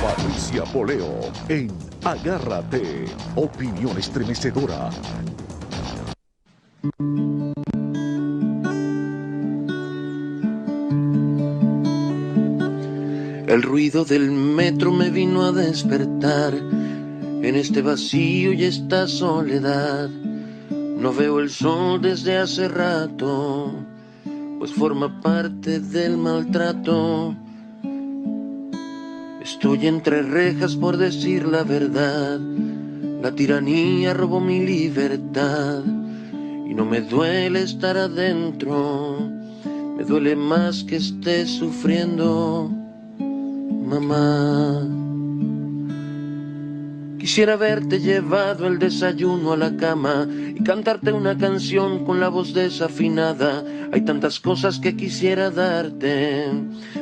Patricia Poleo en Agárrate, opinión estremecedora. El ruido del metro me vino a despertar en este vacío y esta soledad. No veo el sol desde hace rato, pues forma parte del maltrato. Estoy entre rejas por decir la verdad. La tiranía robó mi libertad y no me duele estar adentro. Me duele más que esté sufriendo, mamá. Quisiera haberte llevado el desayuno a la cama y cantarte una canción con la voz desafinada. Hay tantas cosas que quisiera darte,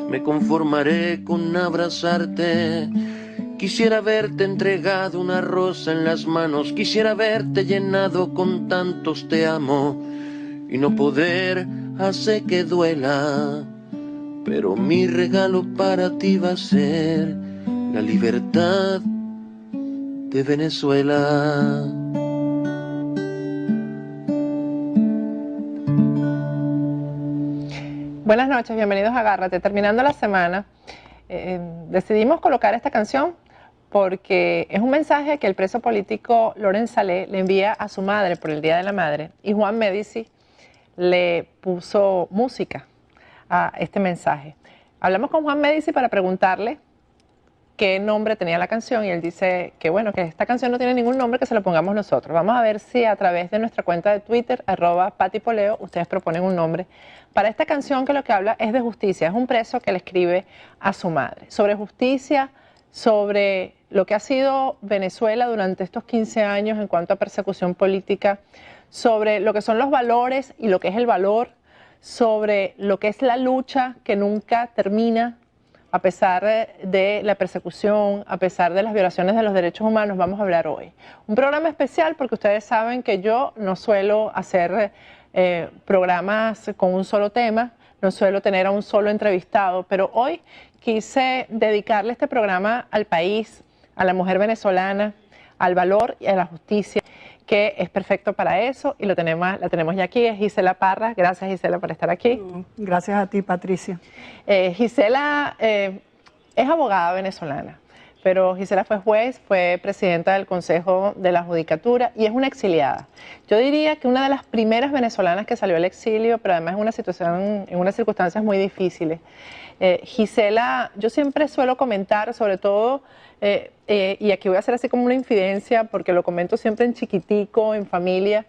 me conformaré con abrazarte. Quisiera haberte entregado una rosa en las manos, quisiera haberte llenado con tantos te amo y no poder hace que duela. Pero mi regalo para ti va a ser la libertad de Venezuela. Buenas noches, bienvenidos a Agárrate. Terminando la semana, decidimos colocar esta canción porque es un mensaje que el preso político Loren Saleh le envía a su madre por el Día de la Madre, y Juan Medici le puso música a este mensaje. Hablamos con Juan Medici para preguntarle qué nombre tenía la canción y él dice que bueno, que esta canción no tiene ningún nombre, que se lo pongamos nosotros. Vamos a ver si a través de nuestra cuenta de Twitter, @patipoleo, ustedes proponen un nombre para esta canción que lo que habla es de justicia. Es un preso que le escribe a su madre sobre justicia, sobre lo que ha sido Venezuela durante estos 15 años en cuanto a persecución política, sobre lo que son los valores y lo que es el valor, sobre lo que es la lucha que nunca termina, a pesar de la persecución, a pesar de las violaciones de los derechos humanos. Vamos a hablar hoy. Un programa especial porque ustedes saben que yo no suelo hacer programas con un solo tema, no suelo tener a un solo entrevistado, pero hoy quise dedicarle este programa al país, a la mujer venezolana, al valor y a la justicia, que es perfecto para eso, y la tenemos ya aquí, es Gisela Parra. Gracias, Gisela, por estar aquí. Gracias a ti, Patricia. Gisela es abogada venezolana, pero Gisela fue juez, fue presidenta del Consejo de la Judicatura y es una exiliada. Yo diría que una de las primeras venezolanas que salió al exilio, pero además en unas circunstancias muy difíciles. Gisela, yo siempre suelo comentar, sobre todo, y aquí voy a hacer así como una infidencia, porque lo comento siempre en chiquitico, en familia,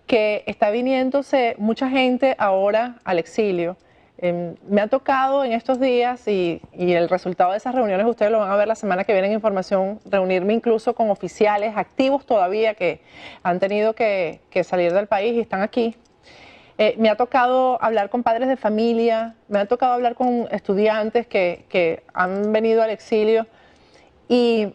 que está viniéndose mucha gente ahora al exilio. Me ha tocado en estos días, y el resultado de esas reuniones ustedes lo van a ver la semana que viene en Información, reunirme incluso con oficiales activos todavía que han tenido que salir del país y están aquí. Me ha tocado hablar con padres de familia, me ha tocado hablar con estudiantes que han venido al exilio y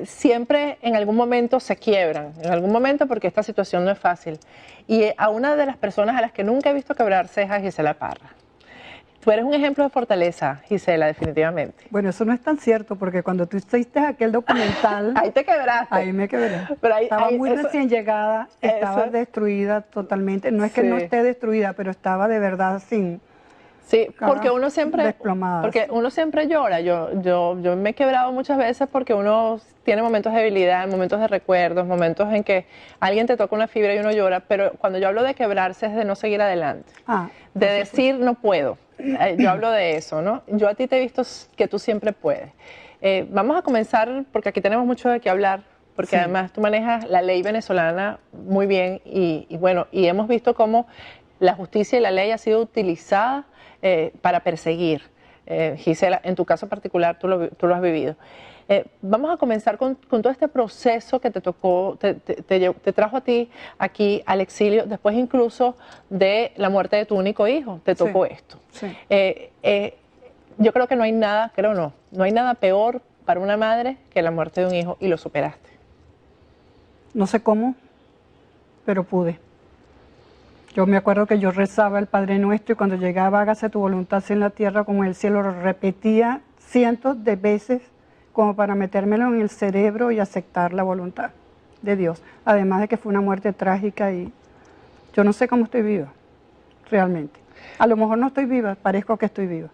siempre en algún momento se quiebran, en algún momento, porque esta situación no es fácil. Y a una de las personas a las que nunca he visto quebrarse es a Gisela Parra. Tú eres un ejemplo de fortaleza, Gisela, definitivamente. Bueno, eso no es tan cierto, porque cuando tú hiciste aquel documental... Ahí te quebraste. Ahí me quebré. Pero estaba muy recién llegada, estaba destruida totalmente. No es que no esté destruida, pero estaba de verdad sin... Sí, porque uno siempre llora. Yo me he quebrado muchas veces porque uno tiene momentos de debilidad, momentos de recuerdos, momentos en que alguien te toca una fibra y uno llora, pero cuando yo hablo de quebrarse es de no seguir adelante, de decir no puedo. Yo hablo de eso, ¿no? Yo a ti te he visto que tú siempre puedes. Vamos a comenzar porque aquí tenemos mucho de qué hablar, porque además tú manejas la ley venezolana muy bien y bueno, y hemos visto cómo la justicia y la ley ha sido utilizada para perseguir. Gisela, en tu caso particular, tú lo has vivido. Vamos a comenzar con todo este proceso que te tocó, te trajo a ti aquí al exilio, después incluso de la muerte de tu único hijo, te tocó esto. Sí. Yo creo que no hay nada peor para una madre que la muerte de un hijo, y lo superaste. no sé cómo, pero pude. Yo me acuerdo que yo rezaba el Padre Nuestro y cuando llegaba, hágase tu voluntad así en la tierra como en el cielo, lo repetía cientos de veces como para metérmelo en el cerebro y aceptar la voluntad de Dios. Además de que fue una muerte trágica y yo no sé cómo estoy viva, realmente. A lo mejor no estoy viva, parezco que estoy viva.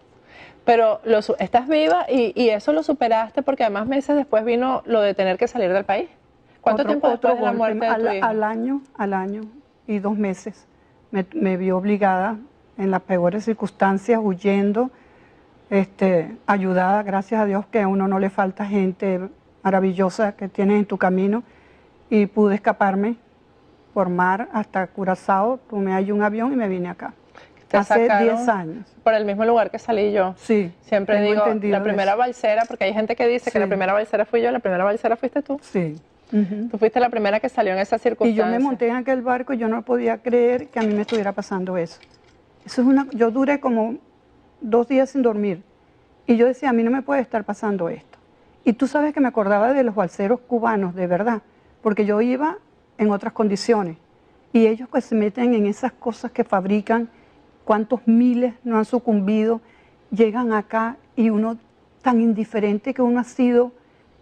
Pero estás viva y eso lo superaste porque además meses después vino lo de tener que salir del país. ¿Cuánto tiempo después de la muerte de tu hijo? Al año y 2 meses me vi obligada en las peores circunstancias, huyendo, ayudada, gracias a Dios que a uno no le falta gente maravillosa que tienes en tu camino, y pude escaparme por mar hasta Curazao, tomé ahí un avión y me vine acá. Hace 10 años. Por el mismo lugar que salí yo. Sí. Siempre digo, la primera balsera, porque hay gente que dice que la primera balsera fui yo, la primera balsera fuiste tú. Sí. Tú fuiste la primera que salió en esa circunstancia. Y yo me monté en aquel barco y yo no podía creer que a mí me estuviera pasando eso. Yo duré como 2 días sin dormir. Y yo decía, a mí no me puede estar pasando esto. Y tú sabes que me acordaba de los balseros cubanos, de verdad, porque yo iba en otras condiciones. Y ellos pues se meten en esas cosas que fabrican, cuántos miles no han sucumbido, llegan acá y uno tan indiferente que uno ha sido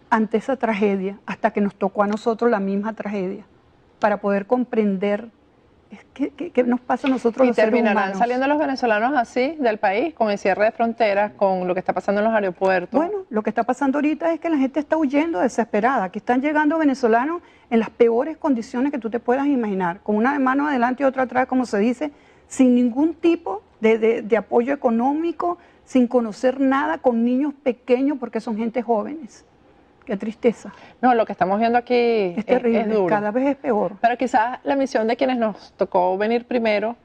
ante esa tragedia, hasta que nos tocó a nosotros la misma tragedia, para poder comprender qué nos pasa a nosotros los seres humanos. ¿Y terminarán saliendo los venezolanos así del país, con el cierre de fronteras, con lo que está pasando en los aeropuertos? Bueno, lo que está pasando ahorita es que la gente está huyendo desesperada, que están llegando venezolanos en las peores condiciones que tú te puedas imaginar, con una mano adelante y otra atrás, como se dice, sin ningún tipo de apoyo económico, sin conocer nada, con niños pequeños, porque son gente jóvenes. Qué tristeza. No, lo que estamos viendo aquí es terrible, es duro. Cada vez es peor. Pero quizás la misión de quienes nos tocó venir primero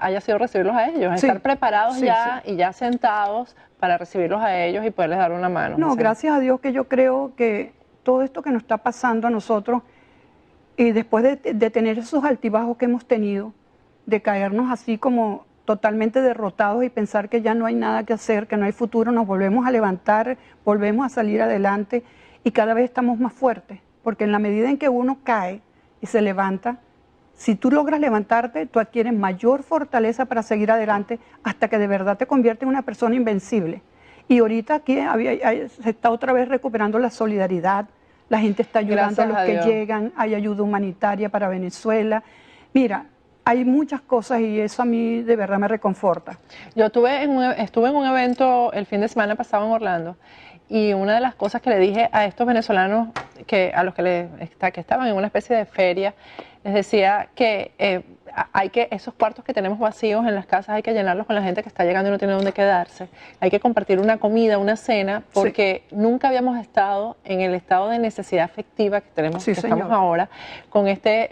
haya sido recibirlos a ellos, estar preparados y ya sentados para recibirlos a ellos y poderles dar una mano. No, gracias a Dios que yo creo que todo esto que nos está pasando a nosotros, y después de tener esos altibajos que hemos tenido, de caernos así como totalmente derrotados y pensar que ya no hay nada que hacer, que no hay futuro, nos volvemos a levantar, volvemos a salir adelante y cada vez estamos más fuertes, porque en la medida en que uno cae y se levanta, si tú logras levantarte, tú adquieres mayor fortaleza para seguir adelante hasta que de verdad te conviertes en una persona invencible. Y ahorita aquí se está otra vez recuperando la solidaridad, la gente está ayudando a los que llegan, hay ayuda humanitaria para Venezuela. Mira, hay muchas cosas y eso a mí de verdad me reconforta. Yo estuve en un evento el fin de semana pasado en Orlando y una de las cosas que le dije a estos venezolanos que estaban en una especie de feria, les decía que esos cuartos que tenemos vacíos en las casas hay que llenarlos con la gente que está llegando y no tiene dónde quedarse. Hay que compartir una comida, una cena, porque nunca habíamos estado en el estado de necesidad afectiva que tenemos, que estamos ahora, con este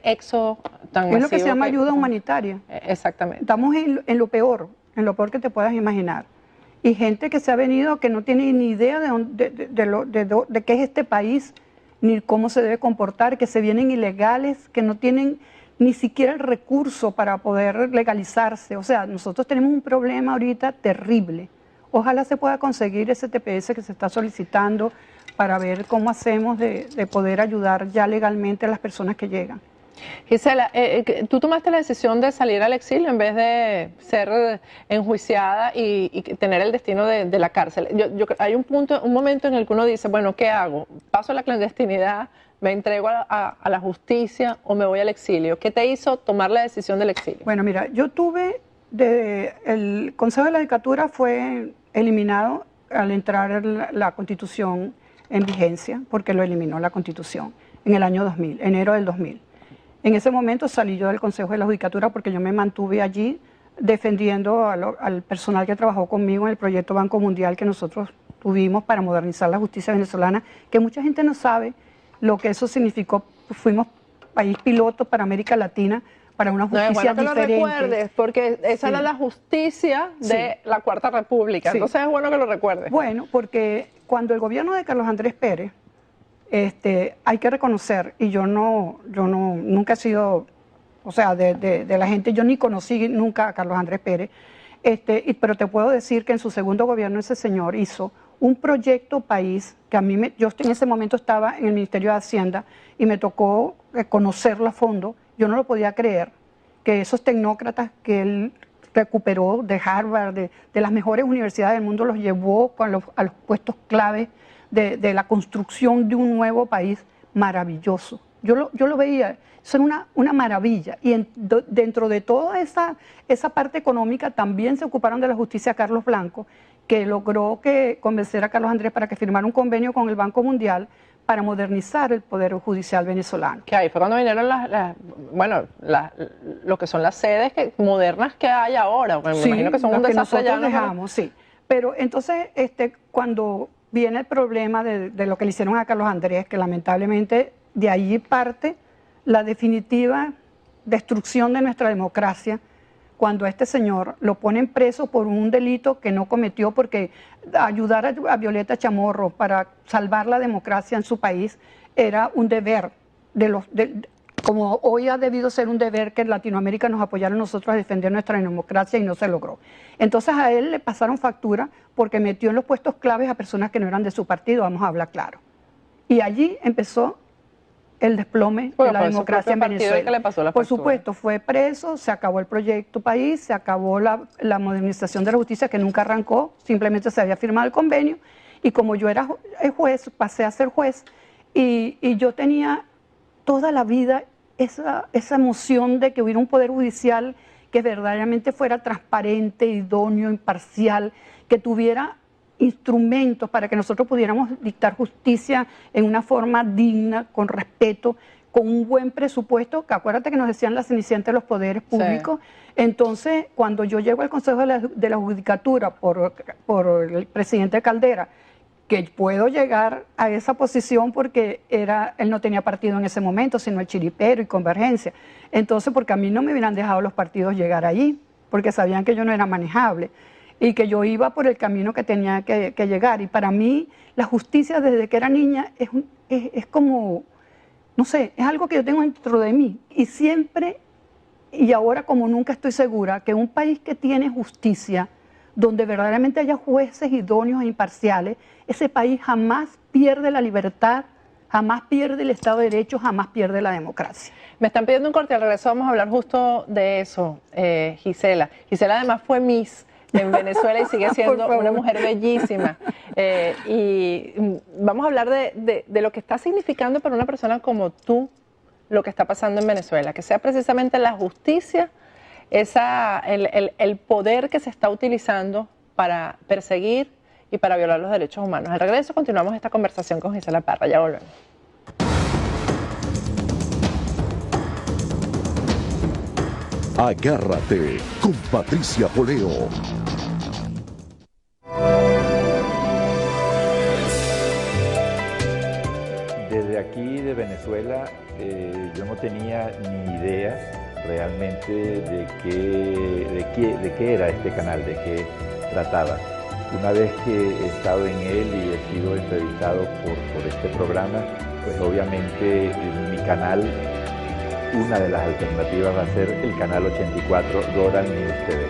éxodo tan masivo. Es lo que se llama ayuda humanitaria. Exactamente. Estamos en lo peor que te puedas imaginar. Y gente que se ha venido que no tiene ni idea de qué es este país, ni cómo se debe comportar, que se vienen ilegales, que no tienen ni siquiera el recurso para poder legalizarse. O sea, nosotros tenemos un problema ahorita terrible. Ojalá se pueda conseguir ese TPS que se está solicitando para ver cómo hacemos de poder ayudar ya legalmente a las personas que llegan. Gisela, tú tomaste la decisión de salir al exilio en vez de ser enjuiciada y tener el destino de la cárcel. Hay un momento en el que uno dice, bueno, ¿qué hago? ¿Paso a la clandestinidad? ¿Me entrego a la justicia o me voy al exilio? ¿Qué te hizo tomar la decisión del exilio? Bueno, mira, yo el Consejo de la Judicatura fue eliminado al entrar la Constitución en vigencia, porque lo eliminó la Constitución en el año 2000, enero del 2000. En ese momento salí yo del Consejo de la Judicatura porque yo me mantuve allí defendiendo al personal que trabajó conmigo en el proyecto Banco Mundial que nosotros tuvimos para modernizar la justicia venezolana, que mucha gente no sabe lo que eso significó. Fuimos país piloto para América Latina para una justicia diferente. Es bueno que lo recuerdes, porque esa era la justicia de la Cuarta República, entonces es bueno que lo recuerdes. Bueno, porque cuando el gobierno de Carlos Andrés Pérez, hay que reconocer, y yo nunca he sido, o sea, de la gente, yo ni conocí nunca a Carlos Andrés Pérez, pero te puedo decir que en su segundo gobierno ese señor hizo un proyecto país, que a mí, yo en ese momento estaba en el Ministerio de Hacienda y me tocó conocerlo a fondo. Yo no lo podía creer, que esos tecnócratas que él recuperó de Harvard, de las mejores universidades del mundo, los llevó a los puestos clave de la construcción de un nuevo país maravilloso. Yo lo veía, eso era una maravilla. Y dentro de toda esa parte económica también se ocuparon de la justicia Carlos Blanco, que logró convencer a Carlos Andrés para que firmara un convenio con el Banco Mundial para modernizar el Poder Judicial venezolano. Que ahí fue cuando vinieron lo que son las sedes modernas que hay ahora. Me imagino que son un desastre ya. Dejamos, sí. Pero entonces, cuando viene el problema de lo que le hicieron a Carlos Andrés, que lamentablemente de allí parte la definitiva destrucción de nuestra democracia, cuando a este señor lo ponen preso por un delito que no cometió, porque ayudar a Violeta Chamorro para salvar la democracia en su país era un deber, como hoy ha debido ser un deber que en Latinoamérica nos apoyaron nosotros a defender nuestra democracia y no se logró. Entonces a él le pasaron factura porque metió en los puestos claves a personas que no eran de su partido, vamos a hablar claro. Y allí empezó el desplome de la democracia en Venezuela. Por supuesto, fue preso, se acabó el proyecto país, se acabó la modernización de la justicia que nunca arrancó, simplemente se había firmado el convenio y como yo era juez, pasé a ser juez y yo tenía toda la vida esa emoción de que hubiera un poder judicial que verdaderamente fuera transparente, idóneo, imparcial, que tuviera instrumentos para que nosotros pudiéramos dictar justicia en una forma digna, con respeto, con un buen presupuesto, que acuérdate que nos decían la cenicienta de los poderes públicos. Sí. Entonces, cuando yo llego al Consejo de la Judicatura por el presidente Caldera, que puedo llegar a esa posición porque él no tenía partido en ese momento, sino el Chiripero y Convergencia. Entonces, porque a mí no me hubieran dejado los partidos llegar allí, porque sabían que yo no era manejable y que yo iba por el camino que tenía que llegar. Y para mí, la justicia desde que era niña es como, no sé, es algo que yo tengo dentro de mí. Y siempre, y ahora como nunca estoy segura, que un país que tiene justicia, donde verdaderamente haya jueces idóneos e imparciales, ese país jamás pierde la libertad, jamás pierde el Estado de Derecho, jamás pierde la democracia. Me están pidiendo un corte, al regreso vamos a hablar justo de eso, Gisela. Gisela además fue Miss en Venezuela y sigue siendo una mujer bellísima. Y vamos a hablar de lo que está significando para una persona como tú lo que está pasando en Venezuela, que sea precisamente la justicia, el poder que se está utilizando para perseguir y para violar los derechos humanos. Al regreso continuamos esta conversación con Gisela Parra, ya volvemos. Agárrate con Patricia Poleo. Desde aquí de Venezuela yo no tenía ni idea realmente de qué era este canal, de qué trataba. Una vez que he estado en él y he sido entrevistado por este programa, pues obviamente mi canal, una de las alternativas va a ser el canal 84 Dora News TV.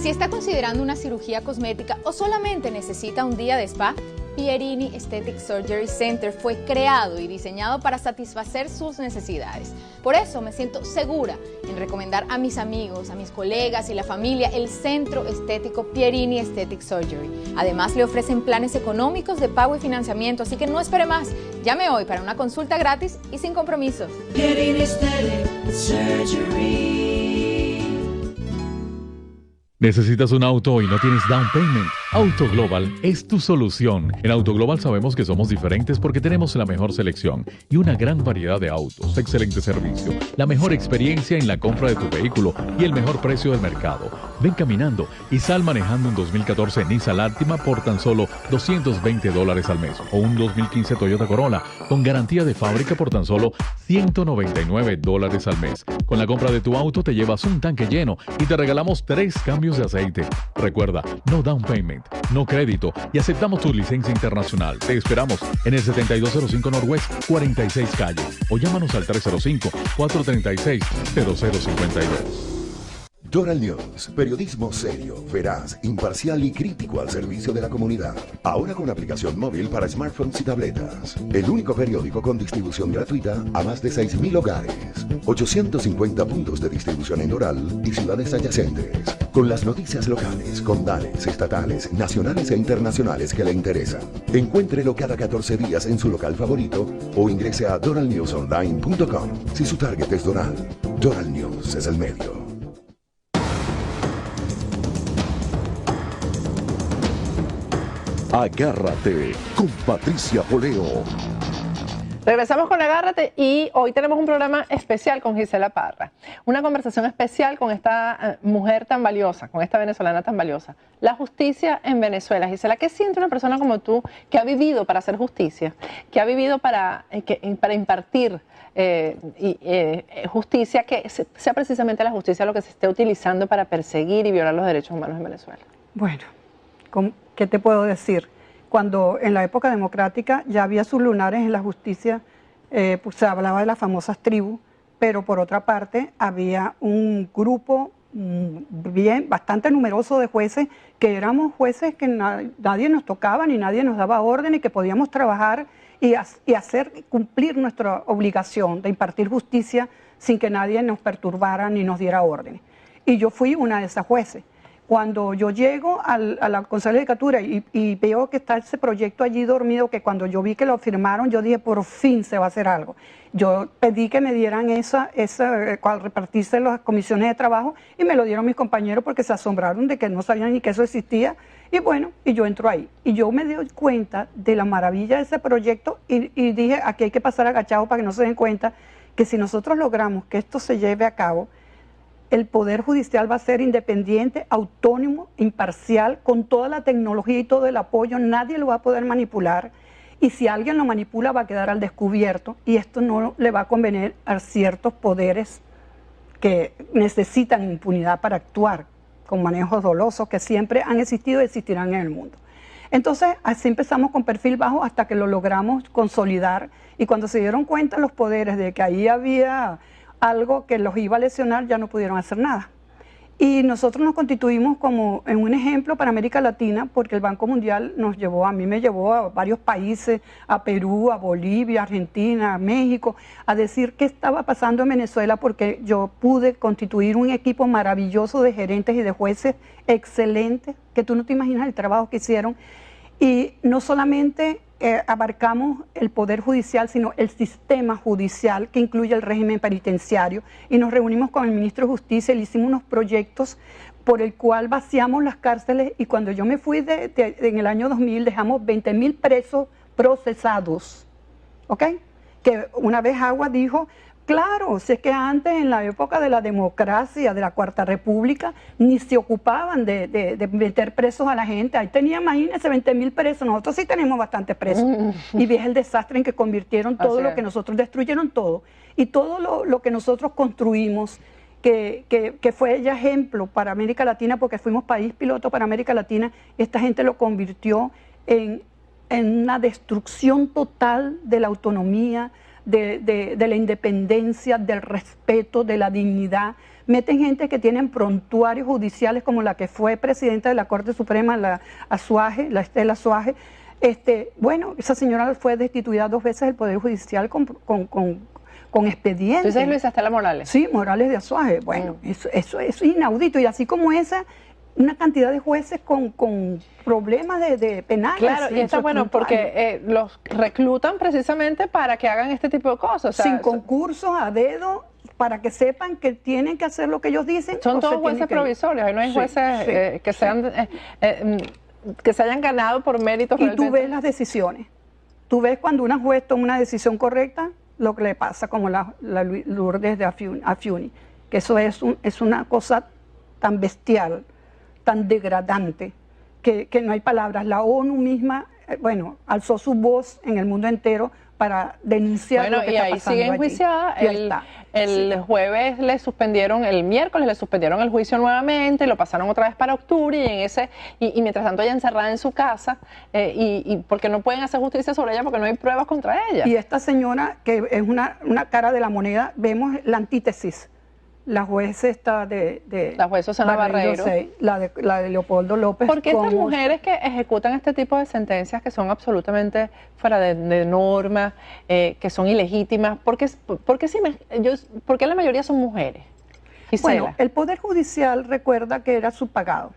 Si está considerando una cirugía cosmética o solamente necesita un día de spa, Pierini Aesthetic Surgery Center fue creado y diseñado para satisfacer sus necesidades. Por eso me siento segura en recomendar a mis amigos, a mis colegas y la familia el Centro Estético Pierini Aesthetic Surgery. Además, le ofrecen planes económicos de pago y financiamiento, así que no espere más. Llame hoy para una consulta gratis y sin compromisos. Pierini Aesthetic Surgery. ¿Necesitas un auto y no tienes down payment? Auto Global es tu solución. En Auto Global sabemos que somos diferentes porque tenemos la mejor selección y una gran variedad de autos, excelente servicio, la mejor experiencia en la compra de tu vehículo y el mejor precio del mercado. Ven caminando y sal manejando un 2014 Nissan Altima por tan solo $220 al mes o un 2015 Toyota Corolla con garantía de fábrica por tan solo $199 al mes. Con la compra de tu auto te llevas un tanque lleno y te regalamos 3 cambios de aceite. Recuerda, no down payment, no crédito y aceptamos tu licencia internacional. Te esperamos en el 7205 Northwest 46 Calle o llámanos al 305-436-0052. Doral News, periodismo serio, veraz, imparcial y crítico al servicio de la comunidad. Ahora con aplicación móvil para smartphones y tabletas. El único periódico con distribución gratuita a más de 6.000 hogares. 850 puntos de distribución en Doral y ciudades adyacentes. Con las noticias locales, condales, estatales, nacionales e internacionales que le interesan. Encuéntrelo cada 14 días en su local favorito o ingrese a doralnewsonline.com. Si su target es Doral, Doral News es el medio. Agárrate con Patricia Poleo. Regresamos con Agárrate y hoy tenemos un programa especial con Gisela Parra. Una conversación especial con esta mujer tan valiosa, con esta venezolana tan valiosa. La justicia en Venezuela. Gisela, ¿qué siente una persona como tú que ha vivido para hacer justicia? Que ha vivido para impartir justicia, que sea precisamente la justicia lo que se esté utilizando para perseguir y violar los derechos humanos en Venezuela? Bueno, ¿qué te puedo decir? Cuando en la época democrática ya había sus lunares en la justicia, pues se hablaba de las famosas tribus, pero por otra parte había un grupo bastante numeroso de jueces, que éramos jueces que nadie nos tocaba ni nadie nos daba orden y que podíamos trabajar y hacer cumplir nuestra obligación de impartir justicia sin que nadie nos perturbara ni nos diera órdenes. Y yo fui una de esas jueces. Cuando yo llego a la Consejo de Judicatura y veo que está ese proyecto allí dormido, que cuando yo vi que lo firmaron, yo dije, por fin se va a hacer algo. Yo pedí que me dieran al repartirse las comisiones de trabajo, y me lo dieron mis compañeros porque se asombraron de que no sabían ni que eso existía. Y bueno, y yo entro ahí. Y yo me doy cuenta de la maravilla de ese proyecto y dije, aquí hay que pasar agachado para que no se den cuenta que si nosotros logramos que esto se lleve a cabo, el Poder Judicial va a ser independiente, autónomo, imparcial, con toda la tecnología y todo el apoyo, nadie lo va a poder manipular, y si alguien lo manipula va a quedar al descubierto, y esto no le va a convenir a ciertos poderes que necesitan impunidad para actuar con manejos dolosos que siempre han existido y existirán en el mundo. Entonces, así empezamos con perfil bajo hasta que lo logramos consolidar, y cuando se dieron cuenta los poderes de que ahí había algo que los iba a lesionar, ya no pudieron hacer nada. Y nosotros nos constituimos como en un ejemplo para América Latina, porque el Banco Mundial a mí me llevó a varios países, a Perú, a Bolivia, a Argentina, a México, a decir qué estaba pasando en Venezuela, porque yo pude constituir un equipo maravilloso de gerentes y de jueces excelentes, que tú no te imaginas el trabajo que hicieron. Y no solamente abarcamos el Poder Judicial, sino el sistema judicial, que incluye el régimen penitenciario, y nos reunimos con el ministro de Justicia y le hicimos unos proyectos por el cual vaciamos las cárceles, y cuando yo me fui en el año 2000 dejamos 20.000 presos procesados, ¿ok? Que una vez Agua dijo, claro, si es que antes, en la época de la democracia, de la Cuarta República, ni se ocupaban de meter presos a la gente. Ahí tenía, imagínense, 20.000 presos. Nosotros sí tenemos bastantes presos. Y ves el desastre en que convirtieron todo lo que nosotros, destruyeron todo. Y todo lo que nosotros construimos, que fue ya ejemplo para América Latina, porque fuimos país piloto para América Latina, esta gente lo convirtió en una destrucción total de la autonomía, de la independencia, del respeto, de la dignidad. Meten gente que tienen prontuarios judiciales, como la que fue presidenta de la Corte Suprema, la Estela Azuaje. Bueno, esa señora fue destituida 2 veces del Poder Judicial con expedientes. ¿Entonces Luisa Estela Morales? Sí, Morales de Azuaje. Bueno, eso es inaudito. Y así como esa, una cantidad de jueces con problemas de penales. Claro, y está bueno porque los reclutan precisamente para que hagan este tipo de cosas. O sea, sin concursos, a dedo, para que sepan que tienen que hacer lo que ellos dicen. Son todos jueces provisorios, no hay jueces que sean que se hayan ganado por méritos. Y tú ves las decisiones. Tú ves cuando una juez toma una decisión correcta, lo que le pasa, como la Lourdes de Afiuni, que eso es una cosa tan bestial, tan degradante, que no hay palabras. La ONU misma, alzó su voz en el mundo entero para denunciar lo que está pasando. Y ahí sigue enjuiciada. El jueves el miércoles le suspendieron el juicio nuevamente, lo pasaron otra vez para octubre, y mientras tanto ella encerrada en su casa, y porque no pueden hacer justicia sobre ella porque no hay pruebas contra ella. Y esta señora, que es una cara de la moneda, vemos la antítesis. la juez esta la juez Susana Barreiro, la de Leopoldo López. ¿Por qué estas mujeres que ejecutan este tipo de sentencias que son absolutamente fuera de norma, que son ilegítimas, ¿por qué la mayoría son mujeres? Gisela. Bueno, el Poder Judicial recuerda que era subpagado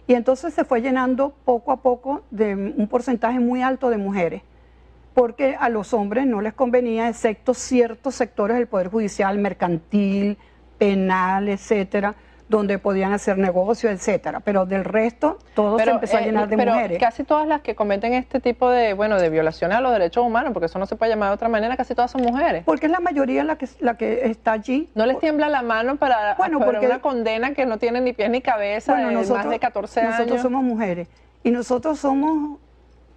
y entonces se fue llenando poco a poco de un porcentaje muy alto de mujeres, porque a los hombres no les convenía, excepto ciertos sectores del Poder Judicial, mercantil, penal, etcétera, donde podían hacer negocios, etcétera, pero del resto todo se empezó a llenar de mujeres. Pero casi todas las que cometen este tipo de violaciones a los derechos humanos, porque eso no se puede llamar de otra manera, casi todas son mujeres. Porque es la mayoría la que está allí. ¿No les tiembla la mano para una condena que no tiene ni pies ni cabeza, más de 14 años? Nosotros somos mujeres y nosotros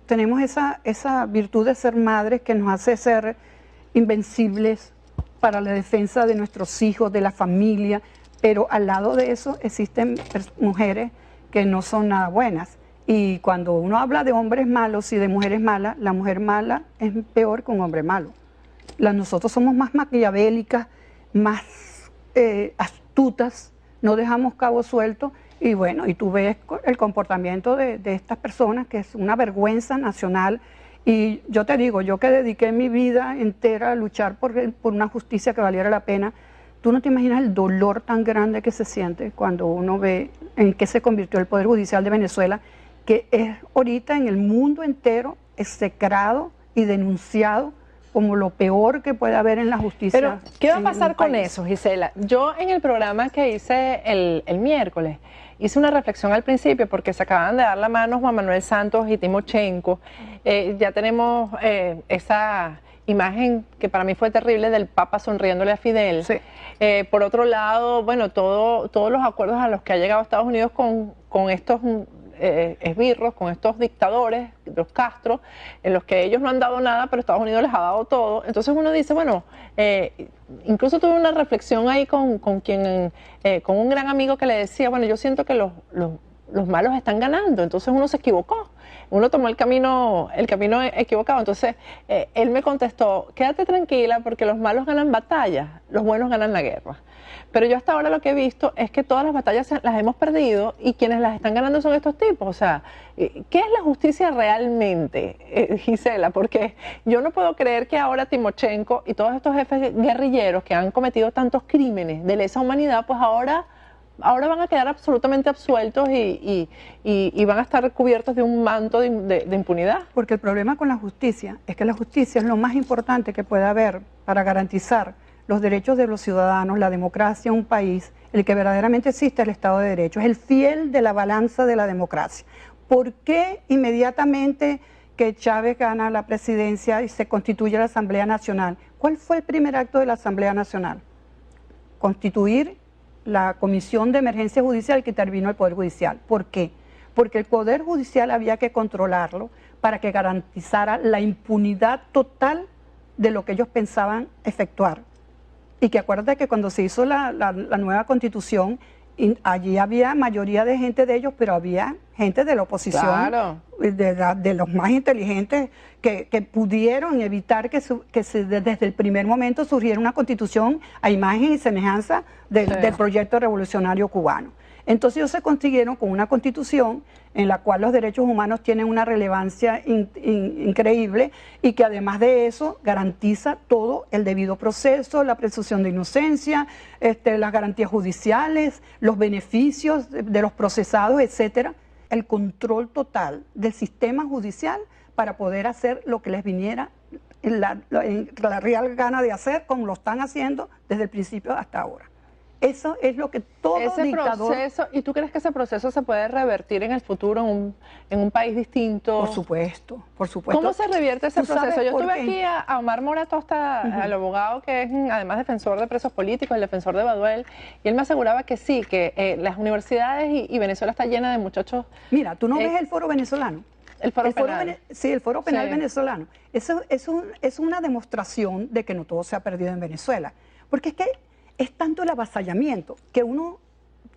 tenemos esa virtud de ser madres que nos hace ser invencibles para la defensa de nuestros hijos, de la familia, pero al lado de eso existen mujeres que no son nada buenas. Y cuando uno habla de hombres malos y de mujeres malas, la mujer mala es peor que un hombre malo. Nosotros somos más maquiavélicas, más astutas, no dejamos cabo suelto. Y bueno, y tú ves el comportamiento de estas personas, que es una vergüenza nacional. Y yo te digo, yo que dediqué mi vida entera a luchar por una justicia que valiera la pena, tú no te imaginas el dolor tan grande que se siente cuando uno ve en qué se convirtió el Poder Judicial de Venezuela, que es ahorita en el mundo entero execrado y denunciado como lo peor que puede haber en la justicia. Pero, ¿qué va a pasar con eso, Gisela? Yo en el programa que hice el miércoles, hice una reflexión al principio porque se acaban de dar la mano Juan Manuel Santos y Timochenko. Ya tenemos esa imagen que para mí fue terrible del Papa sonriéndole a Fidel. Sí. Por otro lado, bueno, todos los acuerdos a los que ha llegado Estados Unidos con estos esbirros, con estos dictadores, los Castro, en los que ellos no han dado nada, pero Estados Unidos les ha dado todo. Entonces uno dice, bueno, incluso tuve una reflexión ahí con un gran amigo que le decía, bueno, yo siento que los malos están ganando, entonces uno se equivocó, uno tomó el camino equivocado. Entonces él me contestó, quédate tranquila porque los malos ganan batallas, los buenos ganan la guerra. Pero yo hasta ahora lo que he visto es que todas las batallas las hemos perdido y quienes las están ganando son estos tipos. O sea, ¿qué es la justicia realmente, Gisela? Porque yo no puedo creer que ahora Timochenko y todos estos jefes guerrilleros que han cometido tantos crímenes de lesa humanidad, pues ahora van a quedar absolutamente absueltos y van a estar cubiertos de un manto de impunidad. Porque el problema con la justicia es que la justicia es lo más importante que puede haber para garantizar los derechos de los ciudadanos, la democracia en un país, el que verdaderamente existe el Estado de Derecho, es el fiel de la balanza de la democracia. ¿Por qué inmediatamente que Chávez gana la presidencia y se constituye la Asamblea Nacional? ¿Cuál fue el primer acto de la Asamblea Nacional? Constituir la Comisión de Emergencia Judicial que intervino el Poder Judicial. ¿Por qué? Porque el Poder Judicial había que controlarlo para que garantizara la impunidad total de lo que ellos pensaban efectuar. Y que acuérdate que cuando se hizo la nueva Constitución, allí había mayoría de gente de ellos, pero había gente de la oposición, claro, de los más inteligentes, que pudieron evitar que desde el primer momento surgiera una Constitución a imagen y semejanza del proyecto revolucionario cubano. Entonces ellos se consiguieron con una Constitución en la cual los derechos humanos tienen una relevancia increíble y que además de eso garantiza todo el debido proceso, la presunción de inocencia, las garantías judiciales, los beneficios de los procesados, etcétera, el control total del sistema judicial para poder hacer lo que les viniera la real gana de hacer, como lo están haciendo desde el principio hasta ahora. Eso es lo que todo dictador... ¿Y tú crees que ese proceso se puede revertir en el futuro en un país distinto? Por supuesto, por supuesto. ¿Cómo se revierte ese proceso? Yo tuve aquí a Omar Mora Tosta, al abogado que es además defensor de presos políticos, el defensor de Baduel, y él me aseguraba que sí, que las universidades y Venezuela está llena de muchachos... Mira, ¿tú no ves el foro venezolano? El foro penal. Sí, el foro penal venezolano. Eso es una demostración de que no todo se ha perdido en Venezuela. Porque es que es tanto el avasallamiento que uno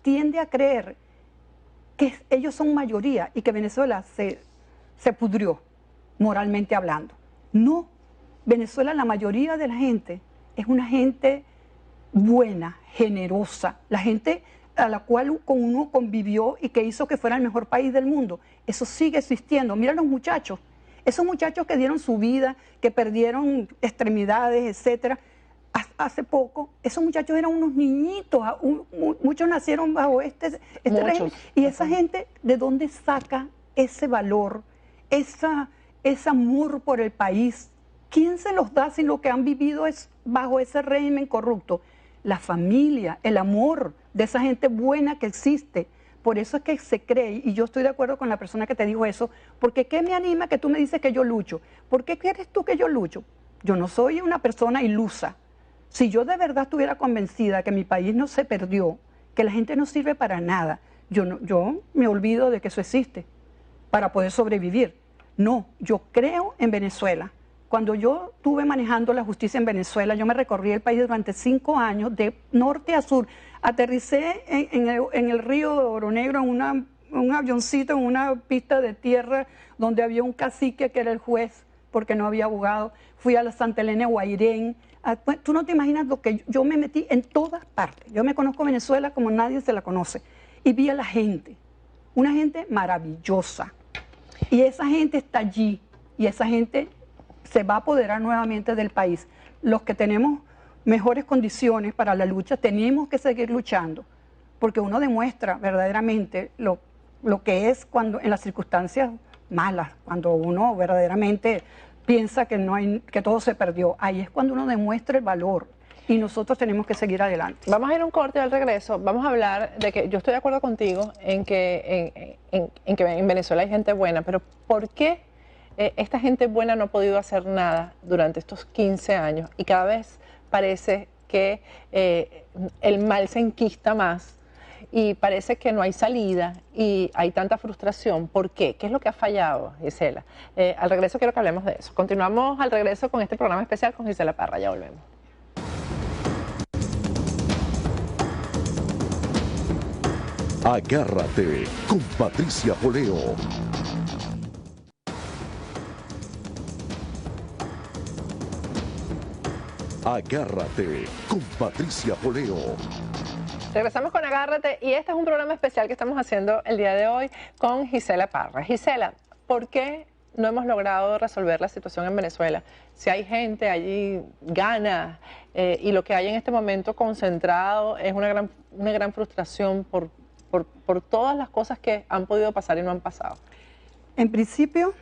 tiende a creer que ellos son mayoría y que Venezuela se pudrió, moralmente hablando. No, Venezuela, la mayoría de la gente es una gente buena, generosa, la gente a la cual con uno convivió y que hizo que fuera el mejor país del mundo. Eso sigue existiendo. Mira los muchachos, esos muchachos que dieron su vida, que perdieron extremidades, etcétera. Hace poco, esos muchachos eran unos niñitos, muchos nacieron bajo este régimen. Y esa gente, ¿de dónde saca ese valor, ese amor por el país? ¿Quién se los da si lo que han vivido es bajo ese régimen corrupto? La familia, el amor de esa gente buena que existe. Por eso es que se cree, y yo estoy de acuerdo con la persona que te dijo eso, porque ¿qué me anima que tú me dices que yo lucho? ¿Por qué quieres tú que yo lucho? Yo no soy una persona ilusa. Si yo de verdad estuviera convencida que mi país no se perdió, que la gente no sirve para nada, yo me olvido de que eso existe para poder sobrevivir. No, yo creo en Venezuela. Cuando yo estuve manejando la justicia en Venezuela, yo me recorrí el país durante 5 años, de norte a sur. Aterricé en el río de Oro Negro en un avioncito, en una pista de tierra donde había un cacique que era el juez, porque no había abogado. Fui a la Santa Elena de Guairén. Tú no te imaginas lo que yo me metí en todas partes. Yo me conozco Venezuela como nadie se la conoce. Y vi a la gente, una gente maravillosa. Y esa gente está allí, y esa gente se va a apoderar nuevamente del país. Los que tenemos mejores condiciones para la lucha, tenemos que seguir luchando, porque uno demuestra verdaderamente lo que es cuando en las circunstancias malas, cuando uno verdaderamente piensa que todo se perdió. Ahí es cuando uno demuestra el valor, y nosotros tenemos que seguir adelante. Vamos a ir a un corte y al regreso vamos a hablar de que yo estoy de acuerdo contigo en que en Venezuela hay gente buena, pero ¿por qué esta gente buena no ha podido hacer nada durante estos 15 años? Y cada vez parece que el mal se enquista más y parece que no hay salida y hay tanta frustración. ¿Por qué? ¿Qué es lo que ha fallado, Gisela? Al regreso quiero que hablemos de eso. Continuamos al regreso con este programa especial con Gisela Parra. Ya volvemos. Agárrate con Patricia Poleo. Agárrate con Patricia Poleo. Regresamos con Agárrate y este es un programa especial que estamos haciendo el día de hoy con Gisela Parra. Gisela, ¿por qué no hemos logrado resolver la situación en Venezuela? Si hay gente allí, ganas, y lo que hay en este momento concentrado es una gran frustración por todas las cosas que han podido pasar y no han pasado. En principio,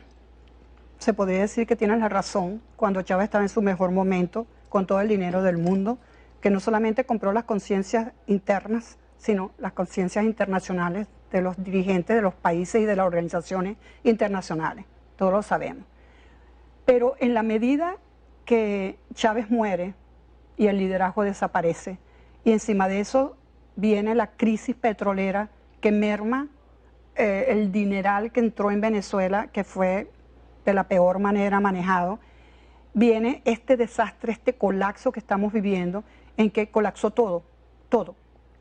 se podría decir que tienes la razón cuando Chávez estaba en su mejor momento, con todo el dinero del mundo, que no solamente compró las conciencias internas, sino las conciencias internacionales de los dirigentes de los países y de las organizaciones internacionales. Todos lo sabemos. Pero en la medida que Chávez muere y el liderazgo desaparece, y encima de eso viene la crisis petrolera que merma el dineral que entró en Venezuela, que fue de la peor manera manejado, viene este desastre, este colapso que estamos viviendo, en que colapsó todo,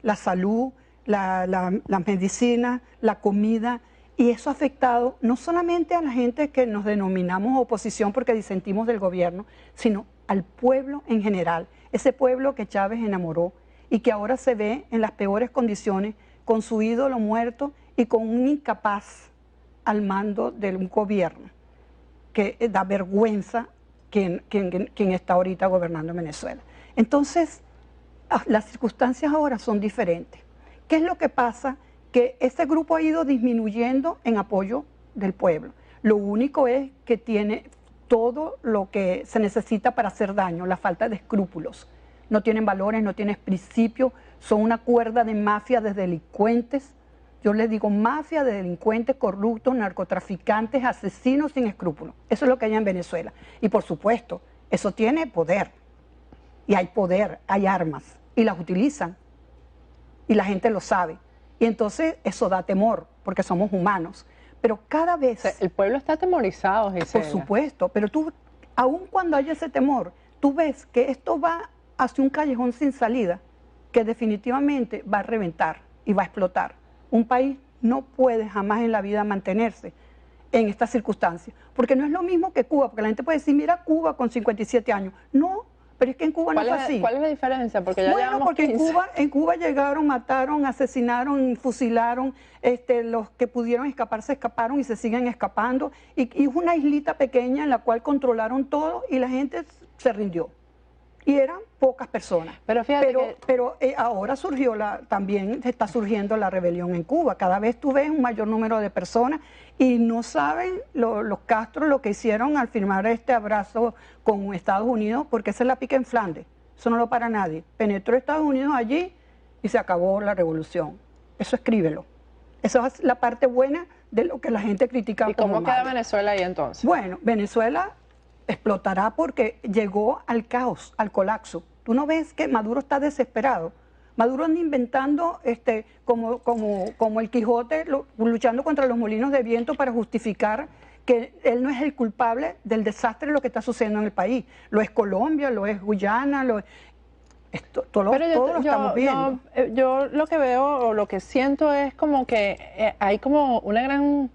la salud, la medicina, la comida, y eso ha afectado no solamente a la gente que nos denominamos oposición porque disentimos del gobierno, sino al pueblo en general, ese pueblo que Chávez enamoró y que ahora se ve en las peores condiciones, con su ídolo muerto y con un incapaz al mando de un gobierno que da vergüenza quien está ahorita gobernando en Venezuela. Entonces, las circunstancias ahora son diferentes. ¿Qué es lo que pasa? Que este grupo ha ido disminuyendo en apoyo del pueblo. Lo único es que tiene todo lo que se necesita para hacer daño, la falta de escrúpulos. No tienen valores, no tienen principios, son una cuerda de mafia de delincuentes. Yo les digo mafia de delincuentes corruptos, narcotraficantes, asesinos sin escrúpulos. Eso es lo que hay en Venezuela. Y por supuesto, eso tiene poder. Y hay poder, hay armas. Y las utilizan. Y la gente lo sabe. Y entonces eso da temor, porque somos humanos. Pero cada vez... O sea, el pueblo está atemorizado, Gisela. Por supuesto, pero tú, aun cuando haya ese temor, tú ves que esto va hacia un callejón sin salida, que definitivamente va a reventar y va a explotar. Un país no puede jamás en la vida mantenerse en estas circunstancias, porque no es lo mismo que Cuba, porque la gente puede decir, mira Cuba con 57 años. No, Pero es que en Cuba no fue así. ¿Cuál es la diferencia? Porque ya Bueno, llevamos porque 15. en Cuba llegaron, mataron, asesinaron, fusilaron, los que pudieron escapar se escaparon y se siguen escapando. Y es una islita pequeña en la cual controlaron todo y la gente se rindió. Y eran pocas personas. Pero fíjate pero ahora también está surgiendo la rebelión en Cuba. Cada vez tú ves un mayor número de personas y no saben los Castro lo que hicieron al firmar este abrazo con Estados Unidos, porque esa es la pica en Flandes. Eso no lo para nadie. Penetró Estados Unidos allí y se acabó la revolución. Eso escríbelo. Esa es la parte buena de lo que la gente critica. ¿Y cómo queda Venezuela ahí entonces? Bueno, Venezuela explotará porque llegó al caos, al colapso. Tú no ves que Maduro está desesperado. Maduro anda inventando como el Quijote luchando contra los molinos de viento para justificar que él no es el culpable del desastre de lo que está sucediendo en el país. Lo es Colombia, lo es Guyana, todo lo estamos viendo. Yo lo que veo o lo que siento es como que hay como una gran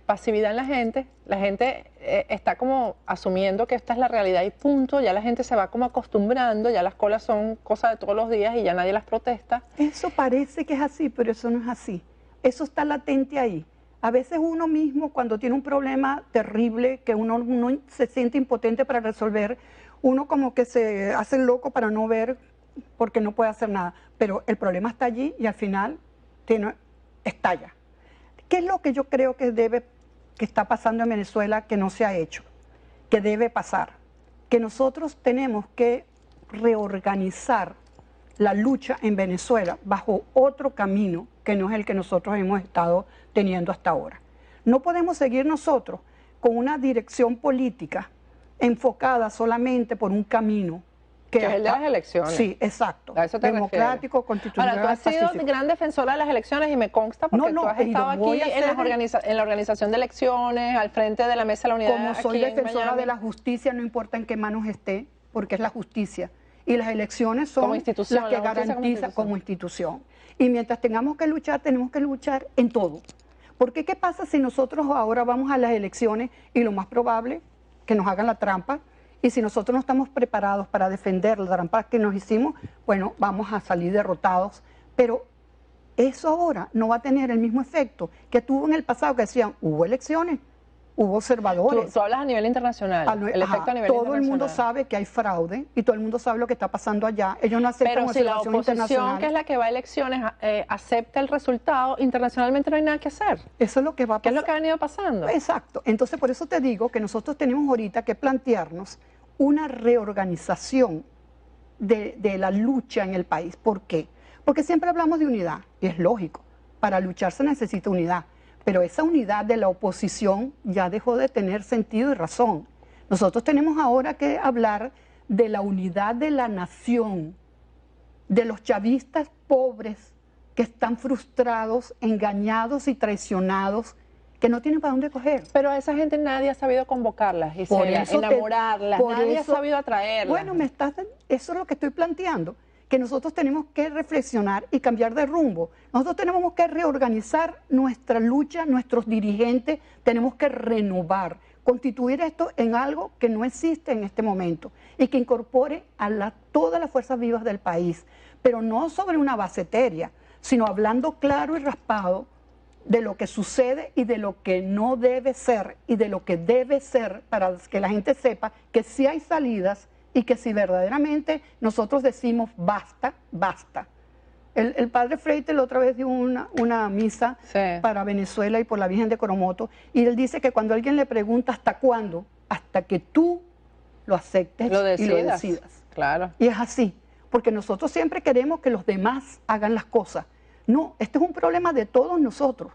pasividad en la gente. La gente está como asumiendo que esta es la realidad y punto. Ya la gente se va como acostumbrando, ya las colas son cosas de todos los días y ya nadie las protesta. Eso parece que es así, pero eso no es así. Eso está latente ahí. A veces uno mismo, cuando tiene un problema terrible, que uno se siente impotente para resolver, uno como que se hace loco para no ver porque no puede hacer nada. Pero el problema está allí y al final estalla. ¿Qué es lo que yo creo que está pasando en Venezuela que no se ha hecho? Que debe pasar. Que nosotros tenemos que reorganizar la lucha en Venezuela bajo otro camino que no es el que nosotros hemos estado teniendo hasta ahora. No podemos seguir nosotros con una dirección política enfocada solamente por un camino. Que es el de las elecciones. Sí, exacto. A eso te democrático, constitucional. Ahora, tú has sido gran defensora de las elecciones y me consta porque tú has estado aquí en la organización de elecciones, al frente de la Mesa de la Unidad. Como soy defensora de la justicia, no importa en qué manos esté, porque es la justicia. Y las elecciones son las que garantizan como institución. Y mientras tengamos que luchar, tenemos que luchar en todo. Porque ¿qué pasa si nosotros ahora vamos a las elecciones y lo más probable que nos hagan la trampa? Y si nosotros no estamos preparados para defender la trampa que nos hicimos, bueno, vamos a salir derrotados. Pero eso ahora no va a tener el mismo efecto que tuvo en el pasado, que decían, hubo elecciones, hubo observadores. Tú hablas a nivel internacional, el efecto a nivel internacional. Todo el mundo sabe que hay fraude y todo el mundo sabe lo que está pasando allá. Ellos no aceptan observación internacional. Pero si la oposición, que es la que va a elecciones, acepta el resultado, internacionalmente no hay nada que hacer. Eso es lo que va a pasar. ¿Qué es lo que ha venido pasando? Exacto. Entonces, por eso te digo que nosotros tenemos ahorita que plantearnos una reorganización de la lucha en el país. ¿Por qué? Porque siempre hablamos de unidad, y es lógico. Para luchar se necesita unidad. Pero esa unidad de la oposición ya dejó de tener sentido y razón. Nosotros tenemos ahora que hablar de la unidad de la nación, de los chavistas pobres que están frustrados, engañados y traicionados, que no tienen para dónde coger. Pero a esa gente nadie ha sabido convocarlas, Gisela, enamorarlas, nadie ha sabido atraerlas. Bueno, eso es lo que estoy planteando, que nosotros tenemos que reflexionar y cambiar de rumbo. Nosotros tenemos que reorganizar nuestra lucha, nuestros dirigentes, tenemos que renovar, constituir esto en algo que no existe en este momento y que incorpore a todas las fuerzas vivas del país, pero no sobre una base etérea, sino hablando claro y raspado de lo que sucede y de lo que no debe ser y de lo que debe ser, para que la gente sepa que sí hay salidas y que si verdaderamente nosotros decimos basta, basta. El padre Freite la otra vez dio una misa para Venezuela y por la Virgen de Coromoto, y él dice que cuando alguien le pregunta hasta cuándo, hasta que tú lo aceptes y lo decidas. Claro. Y es así, porque nosotros siempre queremos que los demás hagan las cosas. No, este es un problema de todos nosotros.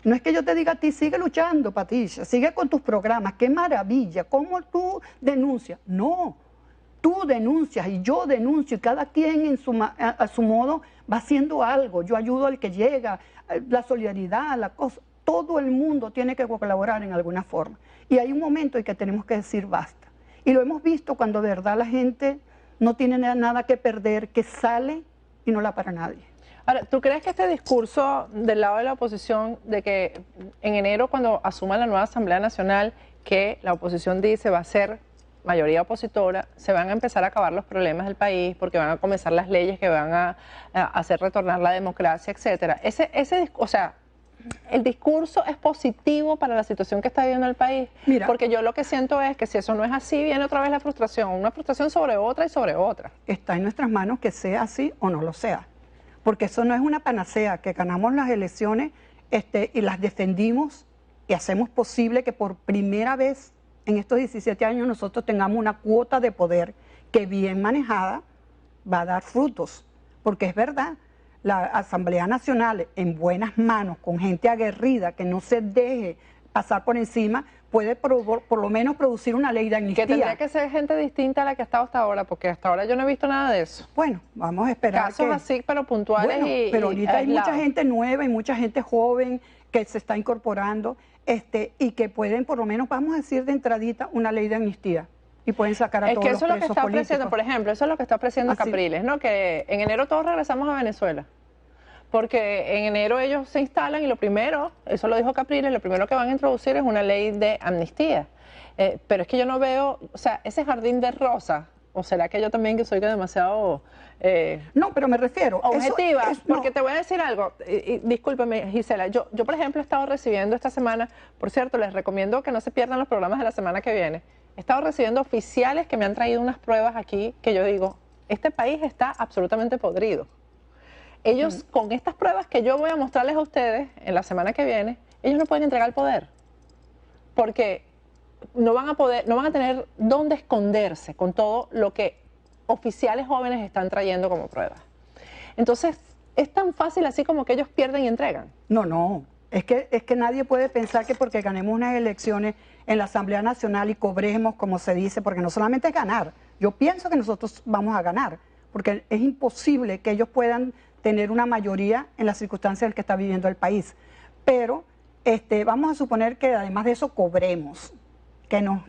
No es que yo te diga a ti, sigue luchando, Patricia, sigue con tus programas, qué maravilla, cómo tú denuncias. No, tú denuncias y yo denuncio y cada quien a su modo va haciendo algo. Yo ayudo al que llega, la solidaridad, la cosa. Todo el mundo tiene que colaborar en alguna forma. Y hay un momento en que tenemos que decir basta. Y lo hemos visto cuando de verdad la gente no tiene nada que perder, que sale y no la para nadie. Ahora, ¿tú crees que este discurso del lado de la oposición, de que en enero cuando asuma la nueva Asamblea Nacional, que la oposición dice va a ser mayoría opositora, se van a empezar a acabar los problemas del país porque van a comenzar las leyes que van a hacer retornar la democracia, etcétera. O sea, el discurso es positivo para la situación que está viviendo el país. Mira, porque yo lo que siento es que si eso no es así, viene otra vez la frustración, una frustración sobre otra y sobre otra. está en nuestras manos que sea así o no lo sea. Porque eso no es una panacea, que ganamos las elecciones y las defendimos y hacemos posible que por primera vez en estos 17 años nosotros tengamos una cuota de poder que bien manejada va a dar frutos. Porque es verdad, la Asamblea Nacional en buenas manos, con gente aguerrida, que no se deje pasar por encima, puede por lo menos producir una ley de amnistía. Que tendría que ser gente distinta a la que ha estado hasta ahora, porque hasta ahora yo no he visto nada de eso. Bueno, vamos a esperar. Casos así, pero puntuales. Bueno, pero ahorita hay mucha gente nueva y mucha gente joven que se está incorporando y que pueden, por lo menos, vamos a decir de entradita, una ley de amnistía. Y pueden sacar a todos los presos políticos. Es que eso es lo que está ofreciendo, por ejemplo, eso es lo que está ofreciendo Capriles, ¿no? Que en enero todos regresamos a Venezuela. Porque en enero ellos se instalan y lo primero, eso lo dijo Capriles, lo primero que van a introducir es una ley de amnistía. Pero es que yo no veo, o sea, ese jardín de rosas, o será que yo también que soy demasiado... no, pero me refiero... Objetiva, porque te voy a decir algo, y discúlpeme Gisela, yo por ejemplo he estado recibiendo esta semana, por cierto, les recomiendo que no se pierdan los programas de la semana que viene, he estado recibiendo oficiales que me han traído unas pruebas aquí que yo digo, este país está absolutamente podrido. Ellos, con estas pruebas que yo voy a mostrarles a ustedes en la semana que viene, ellos no pueden entregar el poder. Porque no van a tener dónde esconderse con todo lo que oficiales jóvenes están trayendo como pruebas. Entonces, es tan fácil así como que ellos pierden y entregan. No. Es que nadie puede pensar que porque ganemos unas elecciones en la Asamblea Nacional y cobremos, como se dice, porque no solamente es ganar. Yo pienso que nosotros vamos a ganar, porque es imposible que ellos puedan tener una mayoría en las circunstancias en que está viviendo el país. Pero vamos a suponer que además de eso cobremos, que nos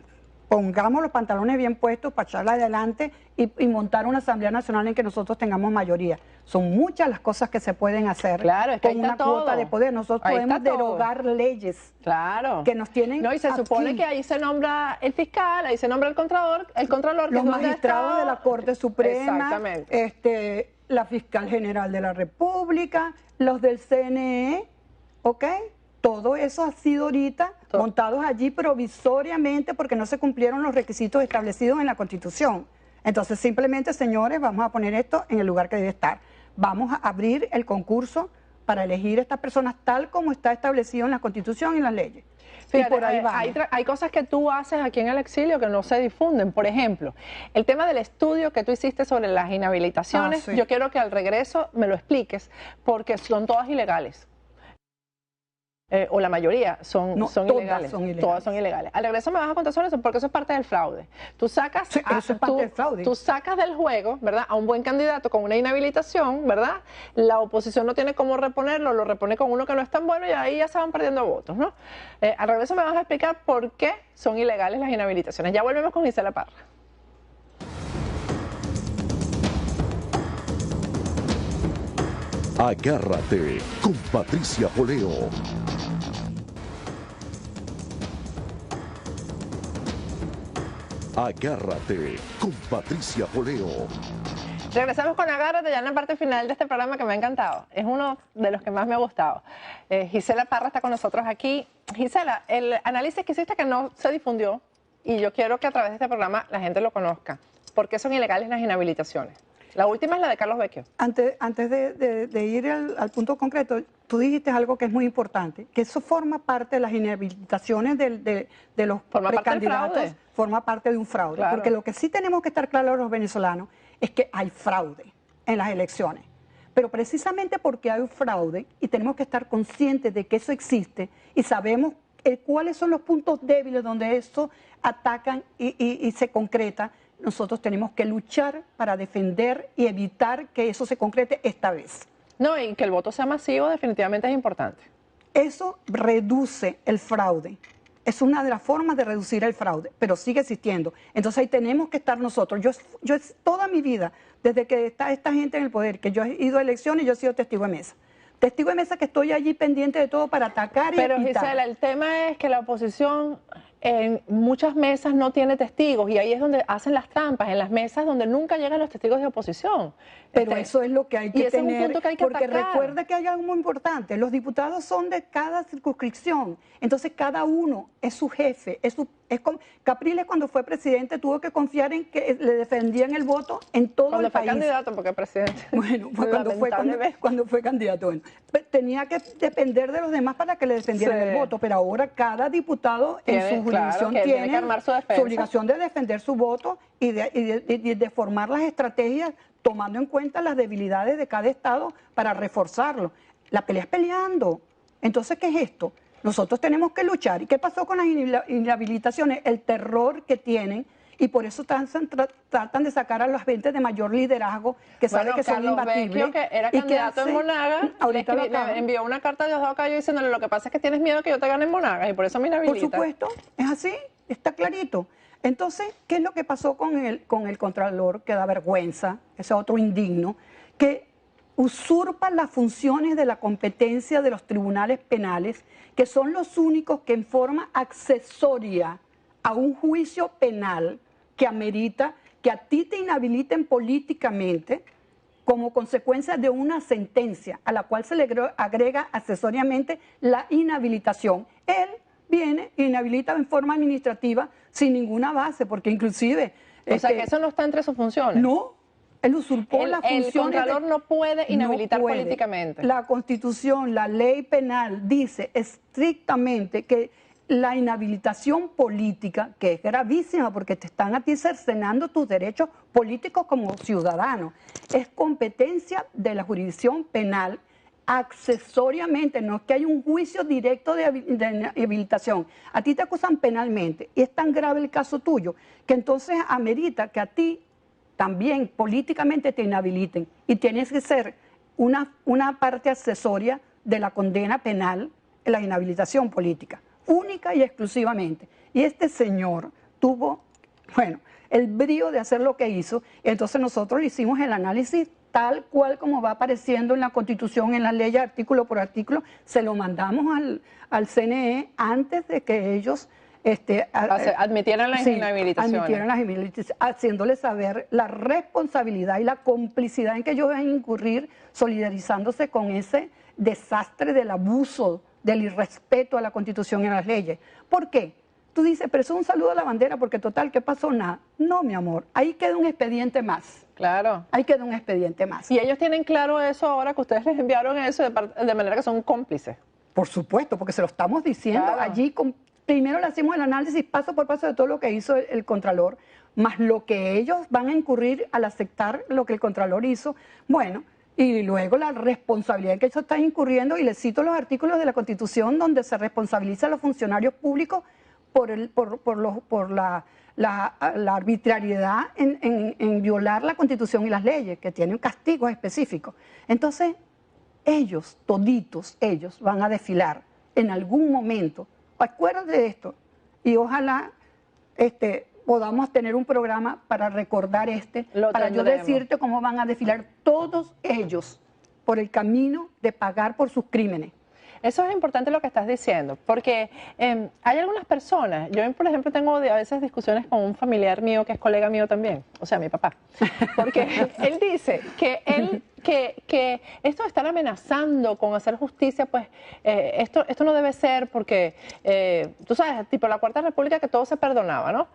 pongamos los pantalones bien puestos para echarla adelante y montar una Asamblea Nacional en que nosotros tengamos mayoría. Son muchas las cosas que se pueden hacer, claro, es que con una cuota de poder. Nosotros podemos derogar leyes, claro, que nos tienen. No, y se supone que ahí se nombra el fiscal, ahí se nombra el contralor los magistrados de la Corte Suprema, exactamente, la fiscal general de la República, los del CNE, ¿ok? Todo eso ha sido ahorita montados allí provisoriamente porque no se cumplieron los requisitos establecidos en la Constitución. Entonces, simplemente, señores, vamos a poner esto en el lugar que debe estar. Vamos a abrir el concurso para elegir a estas personas tal como está establecido en la Constitución y en las leyes. Fíjate, y por ahí hay cosas que tú haces aquí en el exilio que no se difunden. Por ejemplo, el tema del estudio que tú hiciste sobre las inhabilitaciones, sí. Yo quiero que al regreso me lo expliques, porque son todas ilegales. O la mayoría son ilegales. Todas son ilegales. Al regreso me vas a contar sobre eso porque eso es parte del fraude. Tú sacas, eso es parte del fraude. Tú sacas del juego, ¿verdad?, a un buen candidato con una inhabilitación, ¿verdad? La oposición no tiene cómo reponerlo, lo repone con uno que no es tan bueno y ahí ya se van perdiendo votos, ¿no? Al regreso me vas a explicar por qué son ilegales las inhabilitaciones. Ya volvemos con Gisela Parra. Agárrate con Patricia Poleo. Agárrate con Patricia Poleo. Regresamos con Agárrate ya en la parte final de este programa que me ha encantado. Es uno de los que más me ha gustado. Gisela Parra está con nosotros aquí. Gisela, el análisis que hiciste que no se difundió y yo quiero que a través de este programa la gente lo conozca. ¿Por qué son ilegales las inhabilitaciones? La última es la de Carlos Vecchio. Antes de ir al punto concreto, tú dijiste algo que es muy importante, que eso forma parte de las inhabilitaciones de los precandidatos, forma parte de un fraude. Claro. Porque lo que sí tenemos que estar claros los venezolanos es que hay fraude en las elecciones. Pero precisamente porque hay un fraude y tenemos que estar conscientes de que eso existe y sabemos cuáles son los puntos débiles donde eso atacan y se concreta, nosotros tenemos que luchar para defender y evitar que eso se concrete esta vez. No, y que el voto sea masivo definitivamente es importante. Eso reduce el fraude. Es una de las formas de reducir el fraude, pero sigue existiendo. Entonces ahí tenemos que estar nosotros. Yo toda mi vida, desde que está esta gente en el poder, que yo he ido a elecciones, yo he sido testigo de mesa. Testigo de mesa que estoy allí pendiente de todo para atacar y evitar. Pero Gisela, el tema es que la oposición en muchas mesas no tiene testigos y ahí es donde hacen las trampas, en las mesas donde nunca llegan los testigos de oposición. Pero eso es lo que hay que ese es un tener, punto que hay que porque atacar. recuerda que hay algo muy importante, los diputados son de cada circunscripción, entonces cada uno es su jefe, es como Capriles cuando fue presidente tuvo que confiar en que le defendían el voto en todo Cuando el fue país. candidato, porque presidente. Bueno, fue Lamentablemente. cuando fue candidato. Bueno, tenía que depender de los demás para que le defendieran Sí. el voto, pero ahora cada diputado en Tiene, su jurisdicción claro, que tiene tiene que armar su defensa. su obligación de defender su voto y de formar las estrategias tomando en cuenta las debilidades de cada estado para reforzarlo. La pelea es peleando. Entonces, ¿qué es esto? Nosotros tenemos que luchar. ¿Y qué pasó con las inhabilitaciones? El terror que tienen, y por eso tratan de sacar a las 20 de mayor liderazgo, que saben que son Carlos imbatibles. Vecchio, que era y candidato en Monagas, ahorita le envió una carta a Diosdado Cabello diciéndole: lo que pasa es que tienes miedo que yo te gane en Monagas y por eso me Por inhabilita. supuesto, es así, está clarito. Entonces, ¿qué es lo que pasó con el Contralor? Que da vergüenza, ese otro indigno, que usurpa las funciones de la competencia de los tribunales penales, que son los únicos que en forma accesoria a un juicio penal que amerita que a ti te inhabiliten políticamente como consecuencia de una sentencia a la cual se le agrega accesoriamente la inhabilitación. Él viene e inhabilita en forma administrativa sin ninguna base, porque inclusive... O sea, que eso no está entre sus funciones. No, él usurpó las funciones. El Contralor no puede inhabilitar políticamente. La Constitución, la ley penal dice estrictamente que la inhabilitación política, que es gravísima porque te están a ti cercenando tus derechos políticos como ciudadano, es competencia de la jurisdicción penal accesoriamente, no es que hay un juicio directo de habilitación. A ti te acusan penalmente y es tan grave el caso tuyo que entonces amerita que a ti también políticamente te inhabiliten y tienes que ser una parte accesoria de la condena penal en la inhabilitación política, única y exclusivamente. Y este señor tuvo, bueno, el brío de hacer lo que hizo, entonces nosotros le hicimos el análisis tal cual como va apareciendo en la Constitución, en la ley, artículo por artículo, se lo mandamos al CNE antes de que ellos admitieran las inhabilitaciones. Admitieran las inhabilitaciones, haciéndole saber la responsabilidad y la complicidad en que ellos van a incurrir, solidarizándose con ese desastre del abuso, del irrespeto a la Constitución y a las leyes. ¿Por qué? Tú dices, pero eso es un saludo a la bandera porque total, ¿qué pasó? Nada. No, mi amor, ahí queda un expediente más. Claro. Ahí queda un expediente más. Y ellos tienen claro eso ahora que ustedes les enviaron eso de manera que son cómplices. Por supuesto, porque se lo estamos diciendo Claro. allí. Primero le hacemos el análisis paso por paso de todo lo que hizo el Contralor, más lo que ellos van a incurrir al aceptar lo que el Contralor hizo. Bueno, y luego la responsabilidad en que ellos están incurriendo, y les cito los artículos de la Constitución donde se responsabiliza a los funcionarios públicos por la arbitrariedad en violar la Constitución y las leyes, que tienen castigos específicos. Entonces, ellos, toditos ellos, van a desfilar en algún momento. Acuérdate de esto y ojalá podamos tener un programa para recordar para yo decirte cómo van a desfilar todos ellos por el camino de pagar por sus crímenes. Eso es importante lo que estás diciendo, porque hay algunas personas, yo por ejemplo tengo a veces discusiones con un familiar mío que es colega mío también, o sea, mi papá, porque él dice que esto de estar amenazando con hacer justicia, pues esto no debe ser porque, tú sabes, tipo la Cuarta República que todo se perdonaba, ¿no?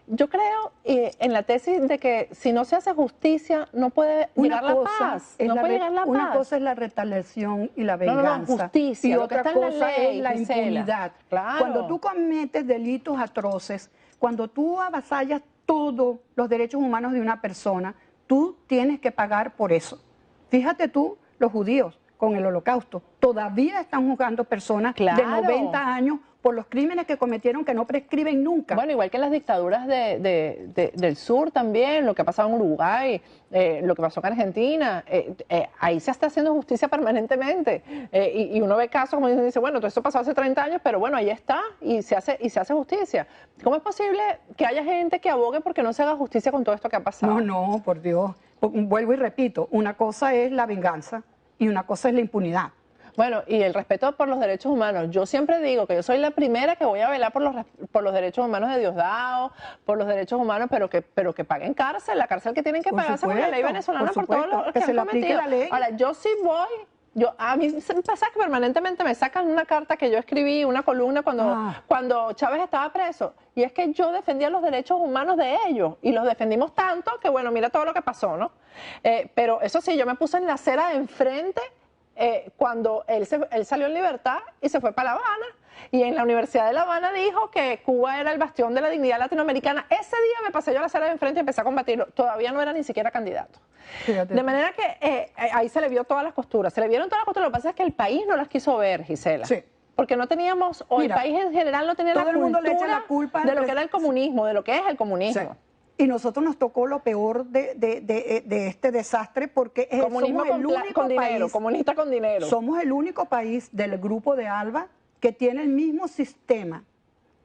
Yo creo en la tesis de que si no se hace justicia no puede llegar la paz. Una cosa es la retaliación y la venganza. No, justicia, y lo que otra está en la cosa ley, es la Gisela. impunidad. Claro. Cuando tú cometes delitos atroces, cuando tú avasallas todos los derechos humanos de una persona, tú tienes que pagar por eso. Fíjate tú, los judíos con el Holocausto todavía están juzgando personas de 90 años por los crímenes que cometieron que no prescriben nunca. Bueno, igual que las dictaduras del sur también, lo que ha pasado en Uruguay, lo que pasó en Argentina, ahí se está haciendo justicia permanentemente. Y uno ve casos como dice, bueno, todo eso pasó hace 30 años, pero bueno, ahí está y se hace justicia. ¿Cómo es posible que haya gente que abogue porque no se haga justicia con todo esto que ha pasado? No, por Dios. Vuelvo y repito, una cosa es la venganza y una cosa es la impunidad. Bueno, y el respeto por los derechos humanos. Yo siempre digo que yo soy la primera que voy a velar por los derechos humanos de Diosdado, por los derechos humanos, pero que paguen cárcel, la cárcel que tienen que pagar según la ley venezolana por todo lo que se han le aplique cometido. la ley. Ahora, yo sí voy. A mí me pasa que permanentemente me sacan una carta que yo escribí, una columna cuando Chávez estaba preso, y es que yo defendía los derechos humanos de ellos, y los defendimos tanto que, bueno, mira todo lo que pasó, ¿no? Pero eso sí, yo me puse en la acera de enfrente cuando él salió en libertad y se fue para La Habana, y en la Universidad de La Habana dijo que Cuba era el bastión de la dignidad latinoamericana. Ese día me pasé yo a la acera de enfrente y empecé a combatirlo. Todavía no era ni siquiera candidato. Fíjate. De manera que ahí se le vio todas las costuras. Se le vieron todas las costuras. Lo que pasa es que el país no las quiso ver, Gisela. Sí. Porque no teníamos, o Mira, el país en general no tenía la todo el mundo le echa cultura la culpa de lo que era el comunismo, de lo que es el comunismo. Sí. Y nosotros nos tocó lo peor de este desastre porque Comunismo somos el único con dinero, país, comunista con dinero. somos el único país del grupo de ALBA que tiene el mismo sistema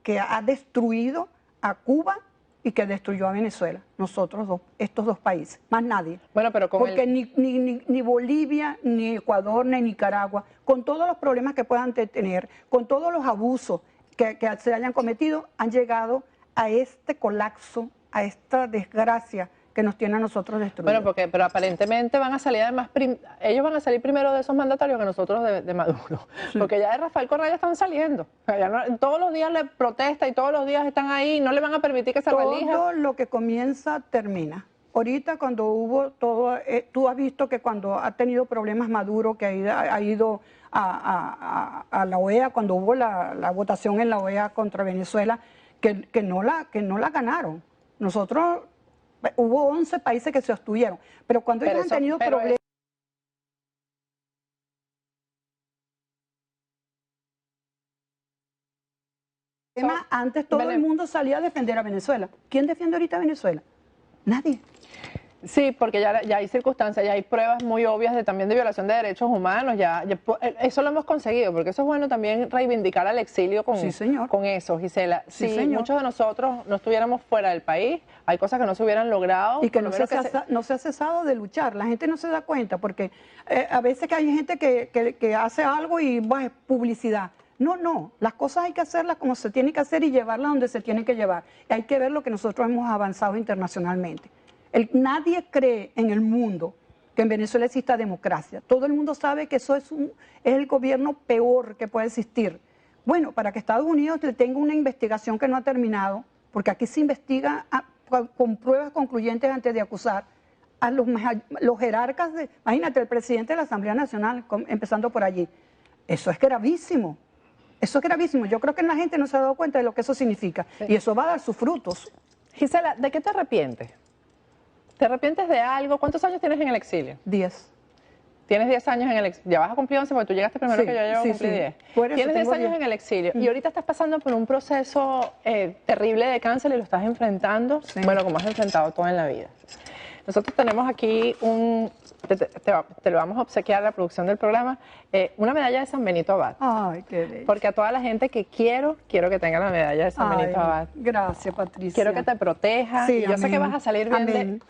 que ha destruido a Cuba y que destruyó a Venezuela. Nosotros estos dos países, más nadie. Bueno, pero porque ni Bolivia, ni Ecuador, ni Nicaragua, con todos los problemas que puedan tener, con todos los abusos que se hayan cometido, han llegado a este colapso, a esta desgracia que nos tiene a nosotros destruidos. Bueno, pero aparentemente van a salir además, ellos van a salir primero de esos mandatarios que nosotros de Maduro, sí. Porque ya de Rafael Correa están saliendo, todos los días le protesta y todos los días están ahí, no le van a permitir que se relija. Todo lo que comienza termina. Ahorita cuando hubo todo, tú has visto que cuando ha tenido problemas Maduro, que ha ido a la OEA, cuando hubo la votación en la OEA contra Venezuela, que no la ganaron. Nosotros, hubo 11 países que se abstuvieron, pero cuando ellos han tenido problemas... Antes todo el mundo salía a defender a Venezuela. ¿Quién defiende ahorita a Venezuela? Nadie. Sí, porque ya hay circunstancias, ya hay pruebas muy obvias también de violación de derechos humanos, eso lo hemos conseguido, porque eso es bueno también reivindicar al exilio con eso, Gisela. Sí, si señor. Muchos de nosotros no estuviéramos fuera del país, hay cosas que no se hubieran logrado. Y que no se ha cesado de luchar, la gente no se da cuenta, porque a veces que hay gente que hace algo y es publicidad. No, las cosas hay que hacerlas como se tiene que hacer y llevarlas donde se tiene que llevar. Y hay que ver lo que nosotros hemos avanzado internacionalmente. Nadie cree en el mundo que en Venezuela exista democracia. Todo el mundo sabe que eso es el gobierno peor que puede existir. Bueno, para que Estados Unidos le tenga una investigación que no ha terminado, porque aquí se investiga con pruebas concluyentes antes de acusar a los jerarcas, imagínate, el presidente de la Asamblea Nacional, empezando por allí. Eso es gravísimo. Eso es gravísimo. Yo creo que la gente no se ha dado cuenta de lo que eso significa. Sí. Y eso va a dar sus frutos. Gisela, ¿de qué te arrepientes? ¿Te arrepientes de algo? ¿Cuántos años tienes en el exilio? 10. Tienes 10 años en el exilio. Ya vas a cumplir 11 porque tú llegaste primero que yo cumplí 10. Tienes 10 años en el exilio y ahorita estás pasando por un proceso terrible de cáncer y lo estás enfrentando, bueno, como has enfrentado todo en la vida. Nosotros tenemos aquí te lo vamos a obsequiar a la producción del programa, una medalla de San Benito Abad. Ay, qué bello. Porque a toda la gente que quiero que tenga la medalla de San Benito Abad. Gracias, Patricia. Quiero que te protejas. Sí, y yo sé que vas a salir bien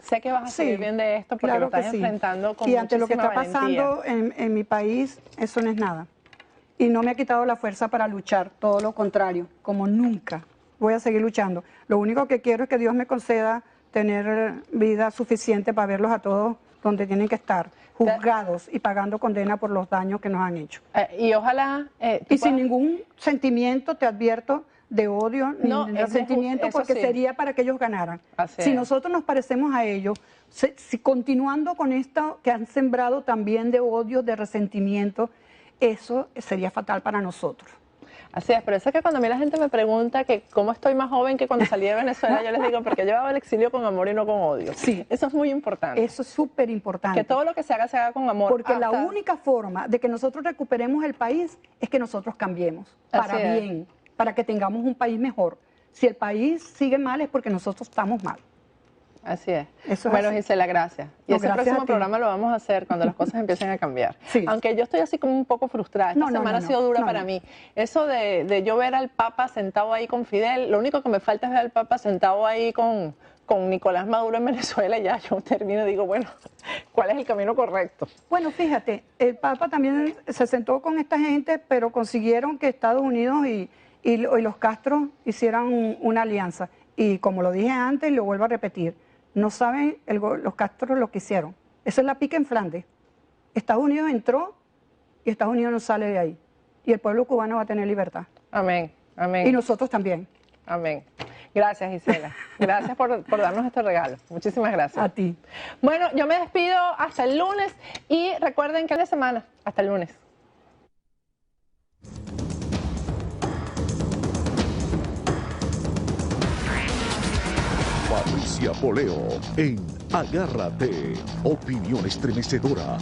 salir bien de esto porque lo estás enfrentando con muchísima valentía. Y ante lo que está pasando en mi país, eso no es nada. Y no me ha quitado la fuerza para luchar, todo lo contrario, como nunca. Voy a seguir luchando. Lo único que quiero es que Dios me conceda tener vida suficiente para verlos a todos donde tienen que estar, juzgados y pagando condena por los daños que nos han hecho. Y ojalá... y sin ningún sentimiento, te advierto, de odio, ni de resentimiento, porque sería para que ellos ganaran. Si nosotros nos parecemos a ellos, si continuando con esto que han sembrado también de odio, de resentimiento, eso sería fatal para nosotros. Así es, pero eso es que cuando a mí la gente me pregunta que cómo estoy más joven que cuando salí de Venezuela, yo les digo, porque he llevado el exilio con amor y no con odio. Sí. Eso es muy importante. Eso es súper importante. Que todo lo que se haga con amor. Porque la única forma de que nosotros recuperemos el país es que nosotros cambiemos para bien, para que tengamos un país mejor. Si el país sigue mal es porque nosotros estamos mal. Así es. Eso es Bueno, así. Gisela, gracias. Y No, ese gracias próximo a ti. programa lo vamos a hacer cuando las cosas empiecen a cambiar. Sí. Aunque yo estoy así como un poco frustrada. Esta semana ha sido dura para mí. Eso de yo ver al Papa sentado ahí con Fidel, lo único que me falta es ver al Papa sentado ahí con Nicolás Maduro en Venezuela, y ya yo termino y digo, bueno, ¿cuál es el camino correcto? Bueno, fíjate, el Papa también se sentó con esta gente, pero consiguieron que Estados Unidos y los Castro hicieran una alianza. Y como lo dije antes, y lo vuelvo a repetir, no saben los Castro lo que hicieron. Esa es la pica en Flandes. Estados Unidos entró y Estados Unidos no sale de ahí. Y el pueblo cubano va a tener libertad. Amén, amén. Y nosotros también. Amén. Gracias, Gisela. Gracias por darnos este regalo. Muchísimas gracias. A ti. Bueno, yo me despido hasta el lunes y recuerden que la semana, hasta el lunes. Patricia Poleo en Agárrate, opinión estremecedora.